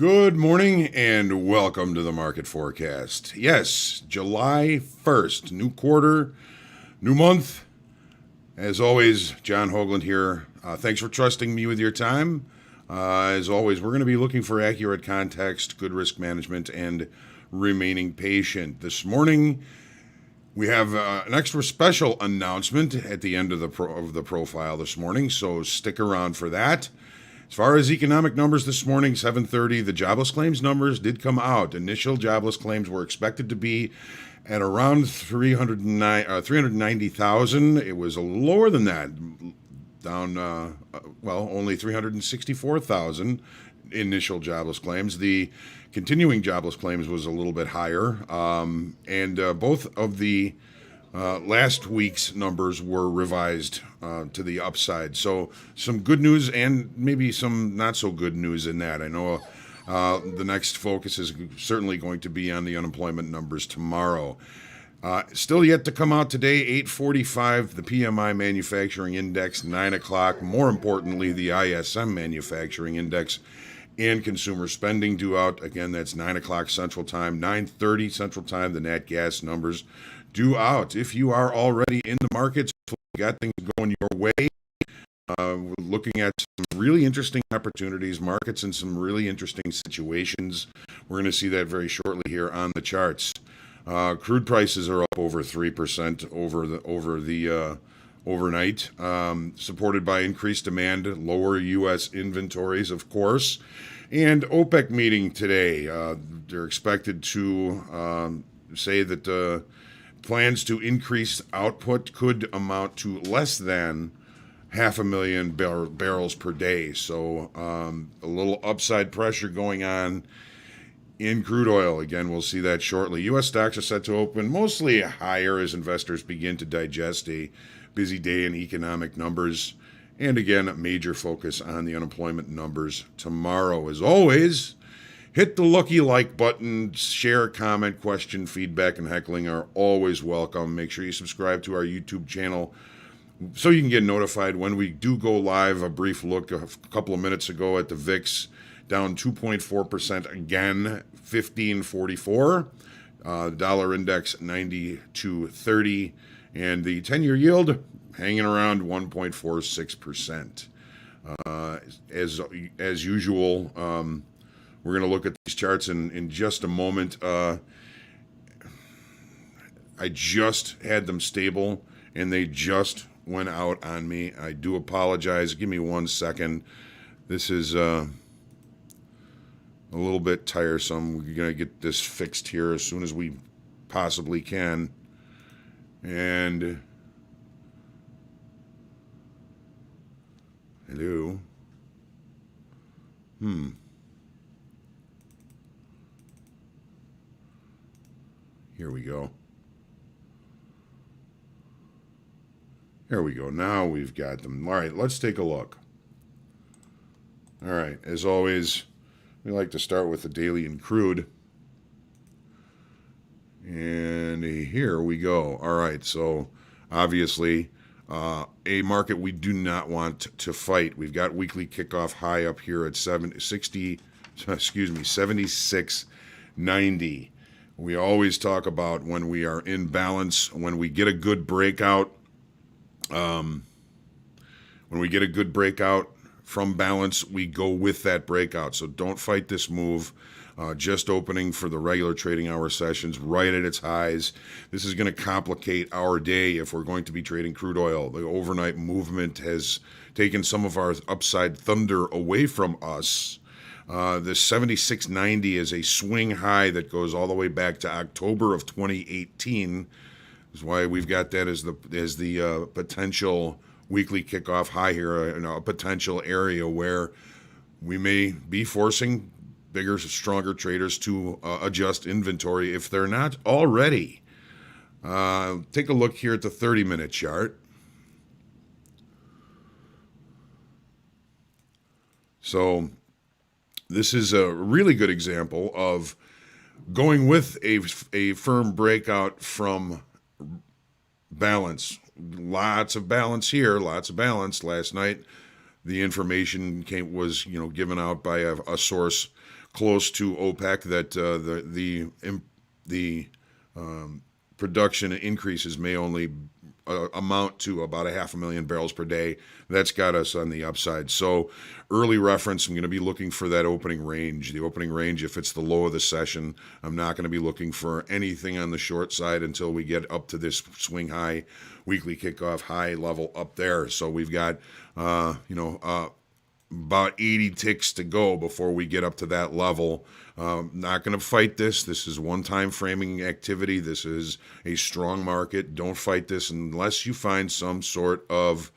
Good morning and welcome to the market forecast. Yes, July 1st, new quarter, new month. As always, John Hoagland here. Thanks for trusting me with your time. As always, we're going to be looking for accurate context, good risk management, and remaining patient. This morning, we have an extra special announcement at the end of the profile this morning, so stick around for that. As far as economic numbers this morning, 7:30, the jobless claims numbers did come out. Initial jobless claims were expected to be at around 390,000. It was lower than that, down, only 364,000 initial jobless claims. The continuing jobless claims was a little bit higher, and both of the last week's numbers were revised to the upside. So some good news and maybe some not so good news in that. I know the next focus is certainly going to be on the unemployment numbers tomorrow. Still yet to come out today, 8:45, the PMI manufacturing index, 9 o'clock. More importantly, the ISM manufacturing index and consumer spending due out. Again, that's 9 o'clock Central Time, 9:30 Central Time, the nat gas numbers due out. If you are already in the markets, got things going your way, we're looking at some really interesting opportunities, markets in some really interesting situations. We're going to see that very shortly here on the charts. Crude prices are up over 3% over the overnight, supported by increased demand, lower U.S. inventories, of course, and OPEC meeting today. They're expected to say that plans to increase output could amount to less than 500,000 barrels per day. So a little upside pressure going on in crude oil. Again, we'll see that shortly. U.S. stocks are set to open mostly higher as investors begin to digest a busy day in economic numbers. And again, a major focus on the unemployment numbers tomorrow. As always, hit the lucky like button, share, comment, question, feedback, and heckling are always welcome. Make sure you subscribe to our YouTube channel so you can get notified when we do go live. A brief look a couple of minutes ago at the VIX, down 2.4% again, 1544. Dollar index 92.30, and the 10-year yield hanging around 1.46%. As usual, we're going to look at these charts in just a moment. I just had them stable, and they just went out on me. I do apologize. Give me 1 second. This is a little bit tiresome. We're going to get this fixed here as soon as we possibly can. And hello. Here we go. There we go. Now we've got them. All right, let's take a look. All right, as always, we like to start with the daily in crude. And here we go. All right, so obviously a market we do not want to fight. We've got weekly kickoff high up here at 76.90. We always talk about when we are in balance, when we get a good breakout, from balance, we go with that breakout. So don't fight this move. Just opening for the regular trading hour sessions right at its highs. This is going to complicate our day if we're going to be trading crude oil. The overnight movement has taken some of our upside thunder away from us. This 76.90 is a swing high that goes all the way back to October of 2018. That's why we've got that as the potential weekly kickoff high here, a potential area where we may be forcing bigger, stronger traders to adjust inventory if they're not already. Take a look here at the 30-minute chart. So this is a really good example of going with a firm breakout from balance. Lots of balance here, lots of balance. Last night, the information was given out by a source close to OPEC that the production increases may only amount to about 500,000 barrels per day. That's got us on the upside. So early reference, I'm going to be looking for that opening range. The opening range, if it's the low of the session, I'm not going to be looking for anything on the short side until we get up to this swing high, weekly kickoff high level up there. So we've got, about 80 ticks to go before we get up to that level. Not going to fight this. This is one-time framing activity. This is a strong market. Don't fight this unless you find some sort of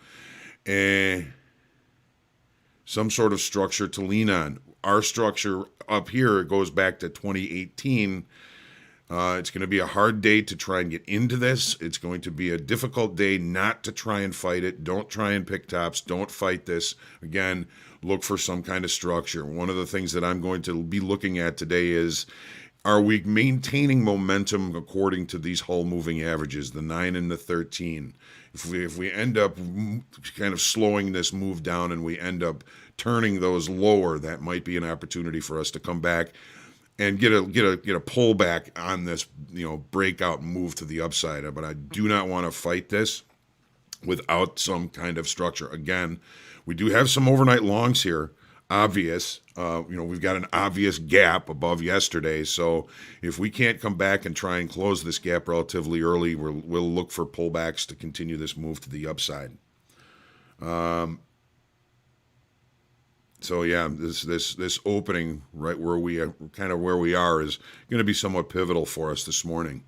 structure to lean on. Our structure up here goes back to 2018. It's going to be a hard day to try and get into this. It's going to be a difficult day not to try and fight it. Don't try and pick tops. Don't fight this. Again, look for some kind of structure. One of the things that I'm going to be looking at today is, are we maintaining momentum according to these Hull moving averages, the 9 and the 13? If we end up kind of slowing this move down and we end up turning those lower, that might be an opportunity for us to come back and get a pullback on this, breakout move to the upside. But I do not want to fight this without some kind of structure. Again, we do have some overnight longs here. Obvious. We've got an obvious gap above yesterday. So if we can't come back and try and close this gap relatively early, we'll look for pullbacks to continue this move to the upside. So yeah, this opening right where we are is going to be somewhat pivotal for us this morning.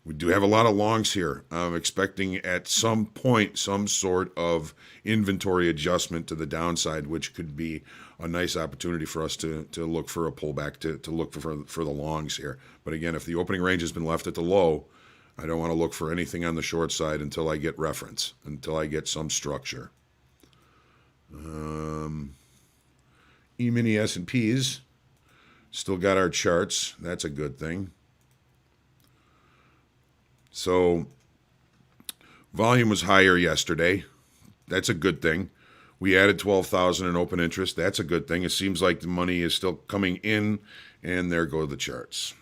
We do have a lot of longs here. I'm expecting at some point some sort of inventory adjustment to the downside, which could be a nice opportunity for us to look for a pullback, to look for the longs here. But again, if the opening range has been left at the low, I don't want to look for anything on the short side until I get reference, until I get some structure. E-mini S&Ps, still got our charts. That's a good thing. So volume was higher yesterday. That's a good thing. We added 12,000 in open interest. That's a good thing. It seems like the money is still coming in, and there go the charts.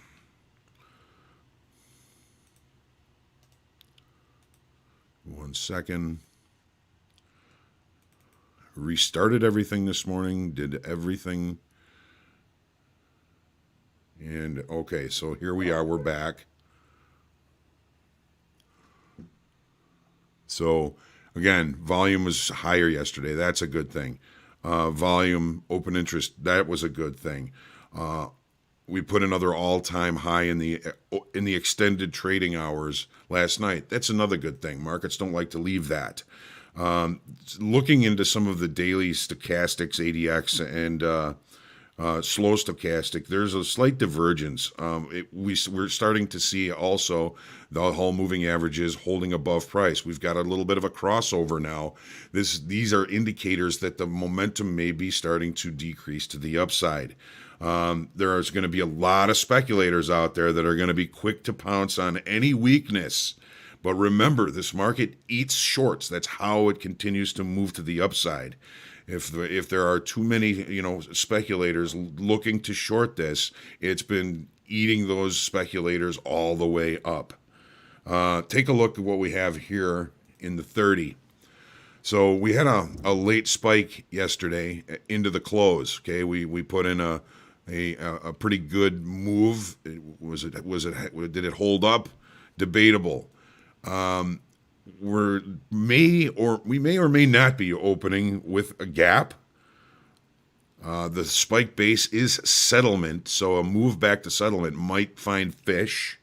One second. Restarted everything this morning, did everything. And okay, so here we are, we're back. So again, volume was higher yesterday. That's a good thing. Volume, open interest, that was a good thing. We put another all-time high in the extended trading hours last night. That's another good thing. Markets don't like to leave that. Looking into some of the daily stochastics, ADX, and slow stochastic, there's a slight divergence. We're starting to see also the Hull moving averages holding above price. We've got a little bit of a crossover now. These are indicators that the momentum may be starting to decrease to the upside. There's going to be a lot of speculators out there that are going to be quick to pounce on any weakness. But remember, this market eats shorts. That's how it continues to move to the upside. If there are too many, speculators looking to short this, it's been eating those speculators all the way up. Take a look at what we have here in the 30. So we had a late spike yesterday into the close. Okay, we put in a pretty good move. Did it hold up? Debatable. We may or may not be opening with a gap. The spike base is settlement, so a move back to settlement might find fish.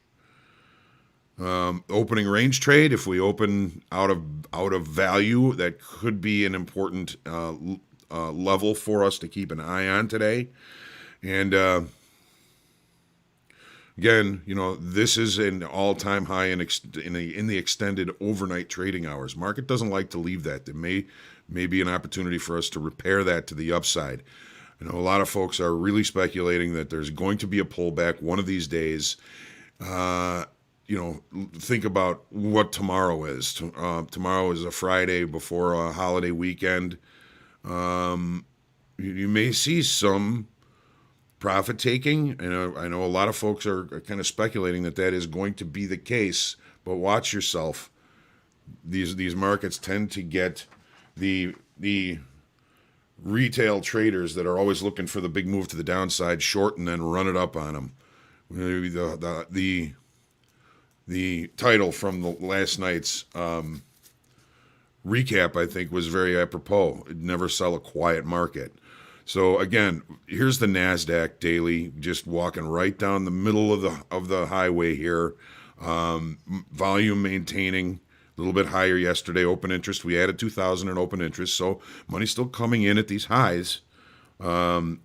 Opening range trade, if we open out of value, that could be an important level for us to keep an eye on today. And again, this is an all-time high in the extended overnight trading hours. Market doesn't like to leave that. There may be an opportunity for us to repair that to the upside. I know a lot of folks are really speculating that there's going to be a pullback one of these days. Think about what tomorrow is. Tomorrow is a Friday before a holiday weekend. You may see some profit taking. And I know a lot of folks are kind of speculating that that is going to be the case, but watch yourself. These markets tend to get the retail traders that are always looking for the big move to the downside, short and then run it up on them. The title from the last night's recap, I think, was very apropos. It'd never sell a quiet market. So again, here's the Nasdaq daily, just walking right down the middle of the highway here. Volume maintaining a little bit higher yesterday. Open interest, we added 2,000 in open interest, so money's still coming in at these highs. Again,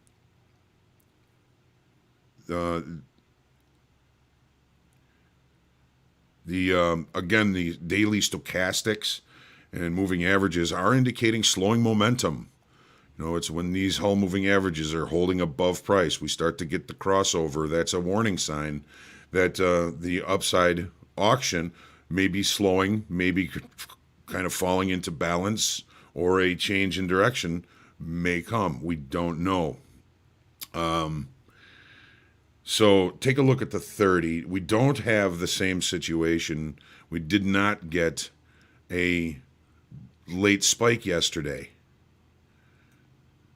the daily stochastics and moving averages are indicating slowing momentum. It's when these whole moving averages are holding above price, we start to get the crossover. That's a warning sign that the upside auction may be slowing, maybe kind of falling into balance, or a change in direction may come. We don't know. So take a look at the 30. We don't have the same situation. We did not get a late spike yesterday.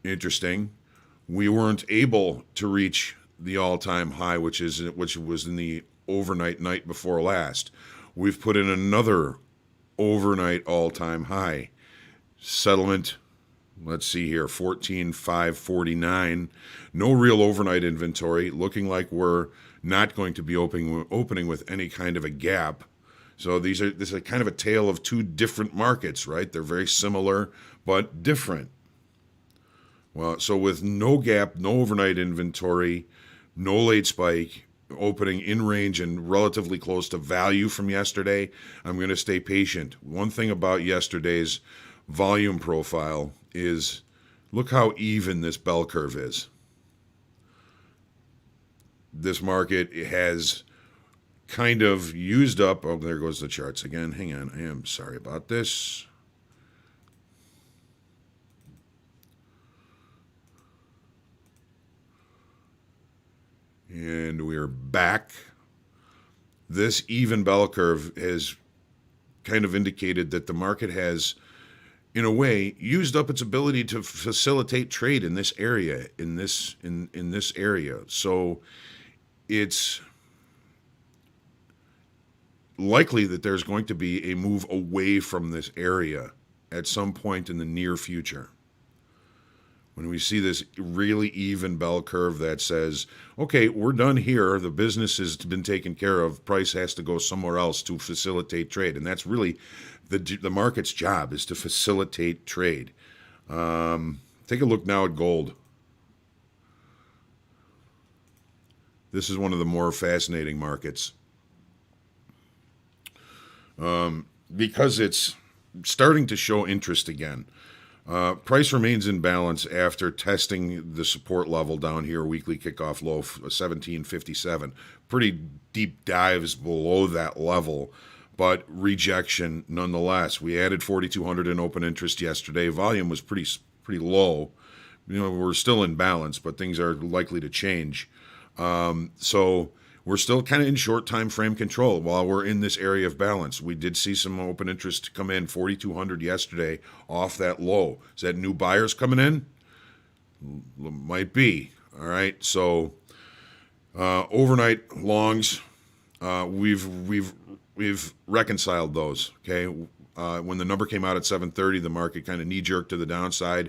Interesting. We weren't able to reach the all-time high, which was in the overnight night before last. We've put in another overnight all-time high. Settlement, let's see here, 14,549. No real overnight inventory. Looking like we're not going to be opening with any kind of a gap. So this is kind of a tale of two different markets, right? They're very similar but different. Well, so with no gap, no overnight inventory, no late spike, opening in range and relatively close to value from yesterday, I'm going to stay patient. One thing about yesterday's volume profile is look how even this bell curve is. This market has kind of used up. Oh, there goes the charts again. Hang on. I am sorry about this. And we're back. This even bell curve has kind of indicated that the market has, in a way, used up its ability to facilitate trade in this area, in this area. So it's likely that there's going to be a move away from this area at some point in the near future. When we see this really even bell curve that says, okay, we're done here, the business has been taken care of, price has to go somewhere else to facilitate trade. And that's really the market's job, is to facilitate trade. Take a look now at gold. This is one of the more fascinating markets. Because it's starting to show interest again. Price remains in balance after testing the support level down here, weekly kickoff low 1757. Pretty deep dives below that level, but rejection nonetheless. We added 4,200 in open interest yesterday. Volume was pretty low. We're still in balance, but things are likely to change. So we're still kind of in short time frame control while we're in this area of balance. We did see some open interest come in, 4,200 yesterday off that low. Is that new buyers coming in? Might be. All right. So overnight longs, we've reconciled those. Okay. When the number came out at 7:30, the market kind of knee jerked to the downside.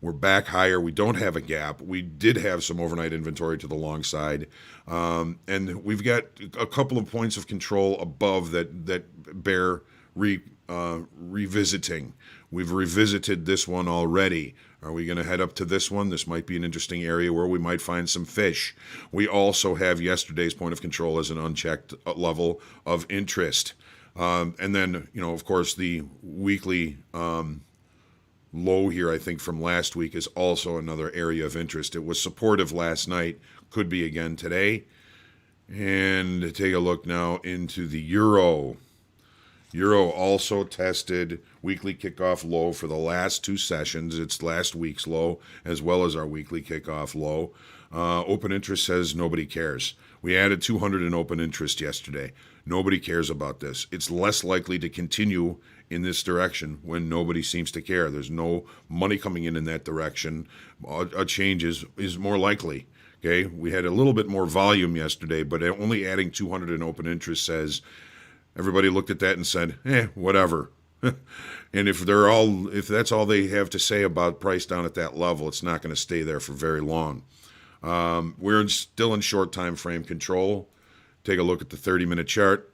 We're back higher. We don't have a gap. We did have some overnight inventory to the long side. And we've got a couple of points of control above that bear revisiting. We've revisited this one already. Are we going to head up to this one? This might be an interesting area where we might find some fish. We also have yesterday's point of control as an unchecked level of interest. And then, of course, the weekly low here, I think, from last week is also another area of interest. It was supportive last night, could be again today. And take a look now into the euro. Euro also tested weekly kickoff low for the last two sessions. It's last week's low as well as our weekly kickoff low. Open interest says nobody cares. We added 200 in open interest yesterday. Nobody cares about this. It's less likely to continue in this direction when nobody seems to care. There's no money coming in that direction. A change is more likely. Okay, we had a little bit more volume yesterday, but only adding 200 in open interest says everybody looked at that and said, whatever. And if that's all they have to say about price down at that level, it's not going to stay there for very long. We're still in short time frame control. Take a look at the 30-minute chart.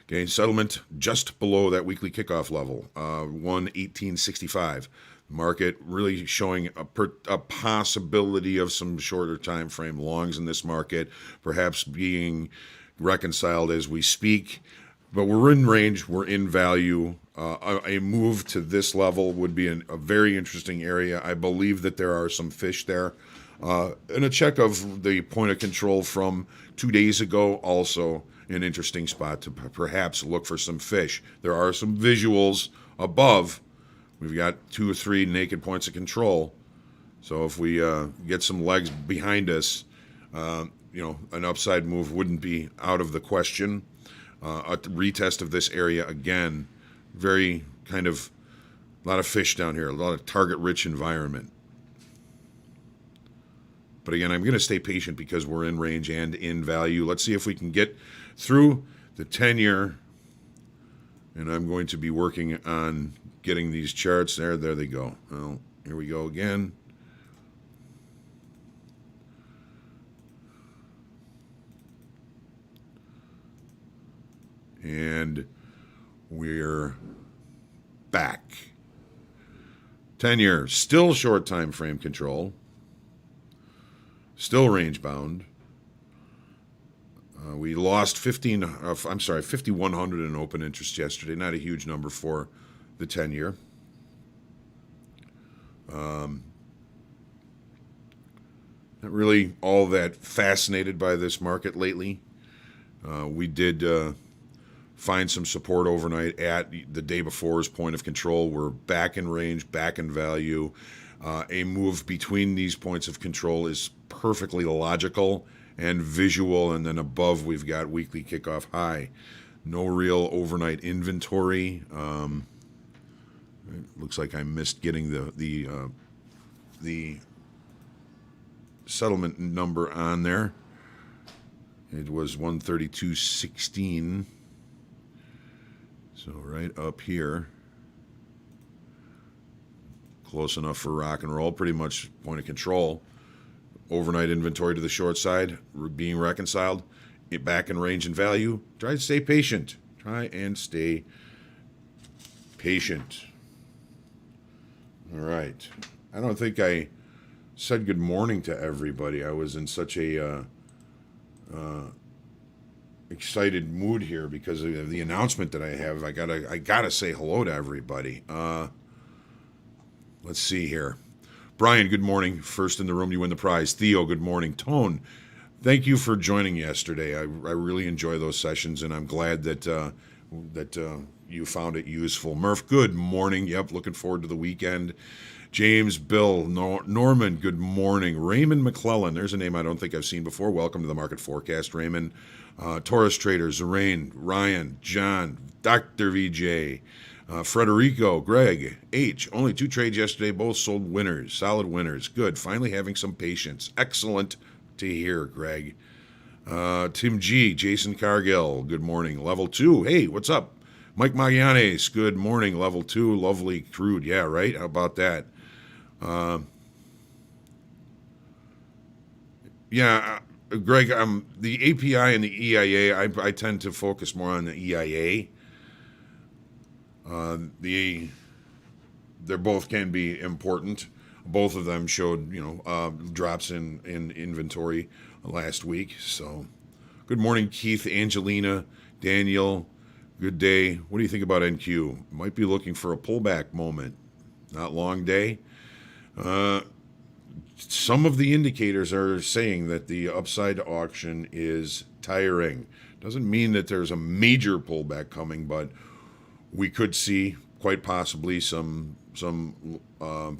Okay, settlement just below that weekly kickoff level, 118.65. Market really showing a possibility of some shorter time frame longs in this market, perhaps being reconciled as we speak. But we're in range, we're in value. A move to this level would be a very interesting area. I believe that there are some fish there. And a check of the point of control from 2 days ago, also an interesting spot to perhaps look for some fish. There are some visuals above. We've got 2 or 3 naked points of control. So if we get some legs behind us, an upside move wouldn't be out of the question. A retest of this area again, very kind of a lot of fish down here, a lot of target-rich environment. But again, I'm going to stay patient because we're in range and in value. Let's see if we can get through the 10-year. And I'm going to be working on getting these charts. There they go. Well, here we go again. And we're back. 10-year, still short time frame control. Still range bound. We lost 5,100 in open interest yesterday. Not a huge number for the 10-year. Not really all that fascinated by this market lately. We did find some support overnight at the day before's point of control. We're back in range, back in value. A move between these points of control is perfectly logical and visual, and then above we've got weekly kickoff high. No real overnight inventory. It looks like I missed getting the settlement number on there. It was 132.16. So right up here. Close enough for rock and roll, pretty much point of control. Overnight inventory to the short side, being reconciled. Get back in range and value. Try to stay patient. Try and stay patient. All right. I don't think I said good morning to everybody. I was in such a excited mood here because of the announcement that I have. I gotta say hello to everybody. Let's see here. Brian, good morning. First in the room, you win the prize. Theo, good morning. Tone, thank you for joining yesterday. I really enjoy those sessions, and I'm glad that you found it useful. Murph, good morning. Yep, looking forward to the weekend. James, Bill, Norman, good morning. Raymond McClellan, there's a name I don't think I've seen before. Welcome to the Market Forecast, Raymond. Taurus Trader, Zerain, Ryan, John, Dr. VJ, Frederico, Greg, H. Only 2 trades yesterday, both sold winners, solid winners. Good, finally having some patience. Excellent to hear, Greg. Tim G, Jason Cargill, good morning. Level 2, hey, what's up? Mike Magallanes, good morning. Level 2, lovely crude. Yeah, right? How about that? Greg, the API and the EIA, I tend to focus more on the EIA. They both can be important. Both of them showed, drops in inventory last week. So, good morning, Keith, Angelina, Daniel. Good day. What do you think about NQ? Might be looking for a pullback moment. Not long day. some of the indicators are saying that the upside auction is tiring. Doesn't mean that there's a major pullback coming, but we could see quite possibly some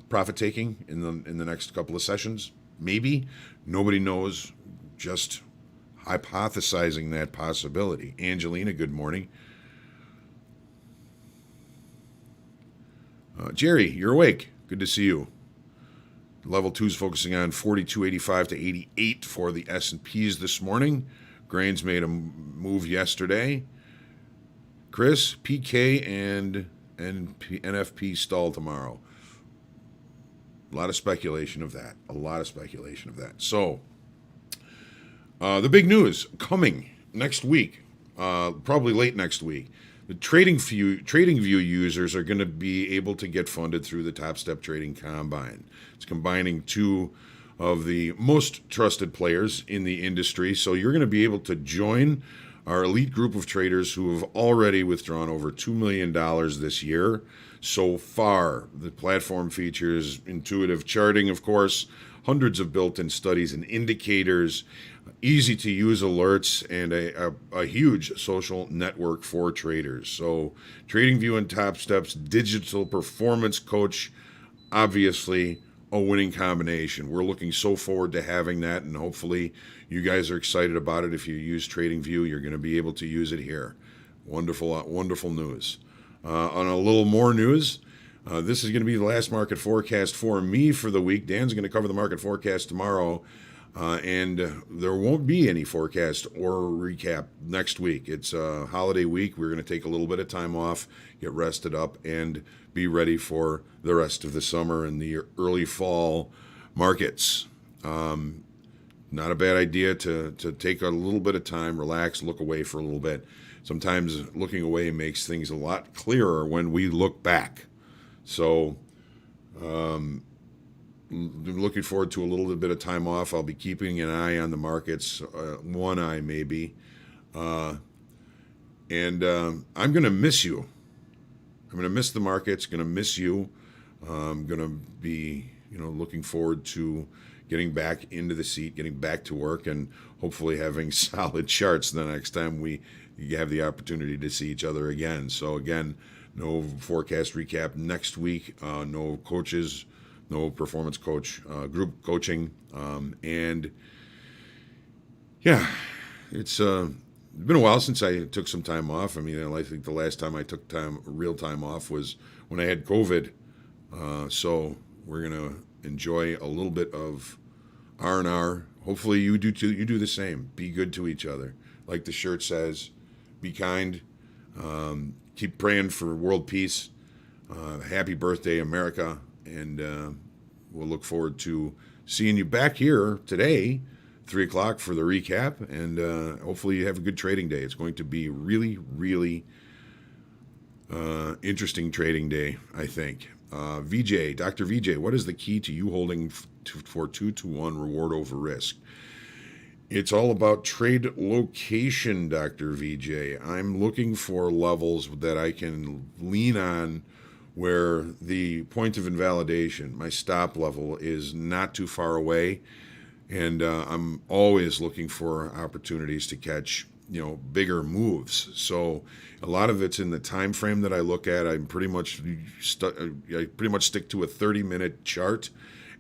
profit taking in the next couple of sessions. Maybe nobody knows. Just hypothesizing that possibility. Angelina, good morning. Jerry, you're awake. Good to see you. Level 2 is focusing on 42.85 to 88 for the S&Ps this morning. Grains made a move yesterday. Chris, PK and NFP stall tomorrow. A lot of speculation of that. So, the big news coming next week, probably late next week. The TradingView users are going to be able to get funded through the Top Step Trading Combine. It's combining two of the most trusted players in the industry. So you're going to be able to join our elite group of traders who have already withdrawn over $2 million this year. So far, the platform features intuitive charting, of course, hundreds of built-in studies and indicators, easy-to-use alerts, and a huge social network for traders. So TradingView and Top Step's digital performance coach, obviously a winning combination. We're looking so forward to having that, and hopefully you guys are excited about it. If you use TradingView, you're going to be able to use it here. Wonderful, wonderful news. On a little more news, this is going to be the last market forecast for me for the week. Dan's going to cover the market forecast tomorrow, and there won't be any forecast or recap next week. It's a holiday week. We're going to take a little bit of time off, get rested up, and be ready for the rest of the summer and the early fall markets. Not a bad idea to take a little bit of time, relax, look away for a little bit. Sometimes looking away makes things a lot clearer when we look back. So looking forward to a little bit of time off. I'll be keeping an eye on the markets, one eye maybe. And I'm going to miss you. I'm going to miss the markets, going to miss you. I'm going to be, looking forward to getting back into the seat, getting back to work, and hopefully having solid charts the next time we have the opportunity to see each other again. So again, no forecast recap next week, no coaches, no performance coach, group coaching. And yeah, it's been a while since I took some time off. I mean, I think the last time I took real time off was when I had COVID. So we're gonna enjoy a little bit of R&R. Hopefully you do too. You do the same. Be good to each other, like the shirt says. Be kind. Keep praying for world peace. Happy birthday, America! And we'll look forward to seeing you back here today, 3 o'clock for the recap, and hopefully you have a good trading day. It's going to be really, really interesting trading day, I think. Dr. VJ, what is the key to you holding for 2-to-1 reward over risk? It's all about trade location, Dr. VJ. I'm looking for levels that I can lean on where the point of invalidation, my stop level, is not too far away. And I'm always looking for opportunities to catch, bigger moves. So a lot of it's in the time frame that I look at. I pretty much stick to a 30-minute chart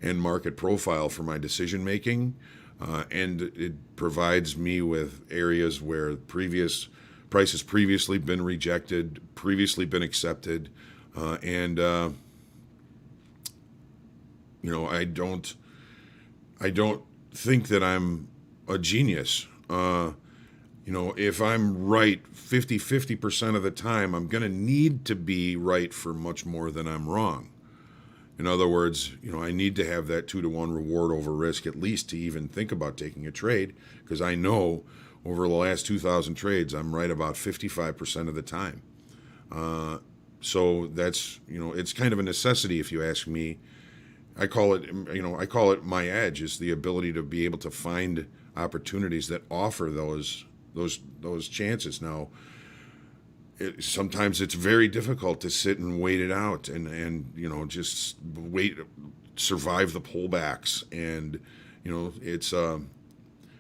and market profile for my decision making, and it provides me with areas where price has previously been rejected, previously been accepted, and I don't think that I'm a genius. If I'm right 50% of the time, I'm going to need to be right for much more than I'm wrong. In other words, I need to have that 2-to-1 reward over risk at least to even think about taking a trade, because I know over the last 2,000 trades, I'm right about 55% of the time. So that's, it's kind of a necessity if you ask me. I call it my edge, is the ability to be able to find opportunities that offer those chances. Now, sometimes it's very difficult to sit and wait it out and just wait survive the pullbacks. And it's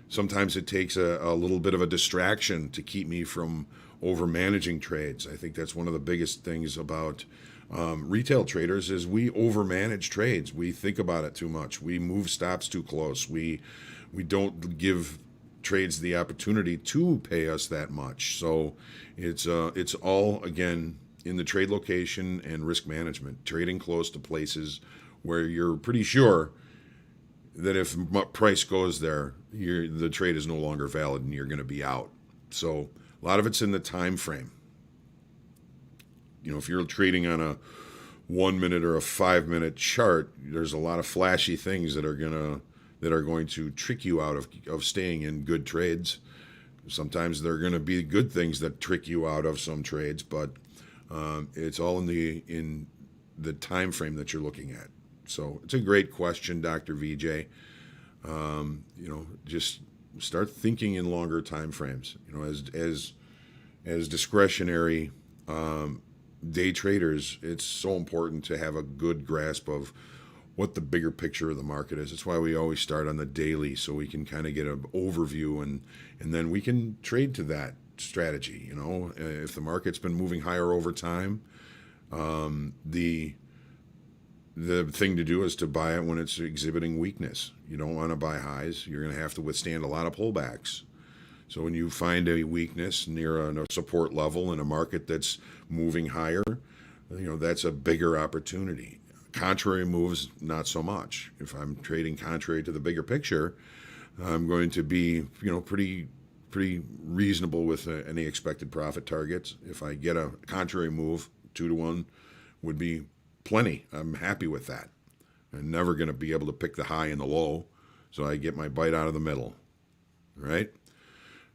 sometimes it takes a little bit of a distraction to keep me from over managing trades. I think that's one of the biggest things about retail traders is we overmanage trades. We think about it too much. We move stops too close. We don't give trades the opportunity to pay us that much. So it's all, again, in the trade location and risk management, trading close to places where you're pretty sure that if price goes there, the trade is no longer valid and you're going to be out. So a lot of it's in the time frame. If you're trading on a 1 minute or a 5 minute chart, there's a lot of flashy things that are going to trick you out of staying in good trades. Sometimes they're going to be good things that trick you out of some trades, but it's all in the time frame that you're looking at. So it's a great question, Dr. VJ. Just start thinking in longer time frames. As discretionary day traders, it's so important to have a good grasp of what the bigger picture of the market is. That's why we always start on the daily, so we can kind of get an overview, and then we can trade to that strategy. If the market's been moving higher over time, the thing to do is to buy it when it's exhibiting weakness. You don't want to buy highs. You're going to have to withstand a lot of pullbacks. So when you find a weakness near a support level in a market that's moving higher, that's a bigger opportunity. Contrary moves, not so much. If I'm trading contrary to the bigger picture, I'm going to be, pretty reasonable with any expected profit targets. If I get a contrary move, 2-to-1 would be plenty. I'm happy with that. I'm never going to be able to pick the high and the low, so I get my bite out of the middle. All right?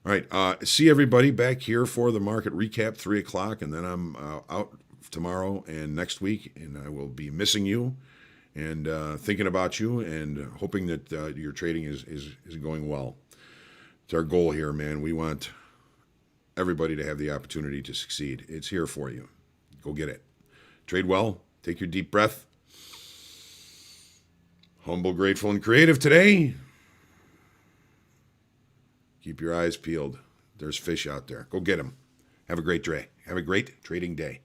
All right, see everybody back here for the market recap, 3 o'clock, and then I'm out tomorrow and next week, and I will be missing you and thinking about you and hoping that your trading is going well. It's our goal here, man. We want everybody to have the opportunity to succeed. It's here for you. Go get it. Trade well. Take your deep breath. Humble, grateful, and creative today. Keep your eyes peeled. There's fish out there. Go get them. Have a great day. Have a great trading day.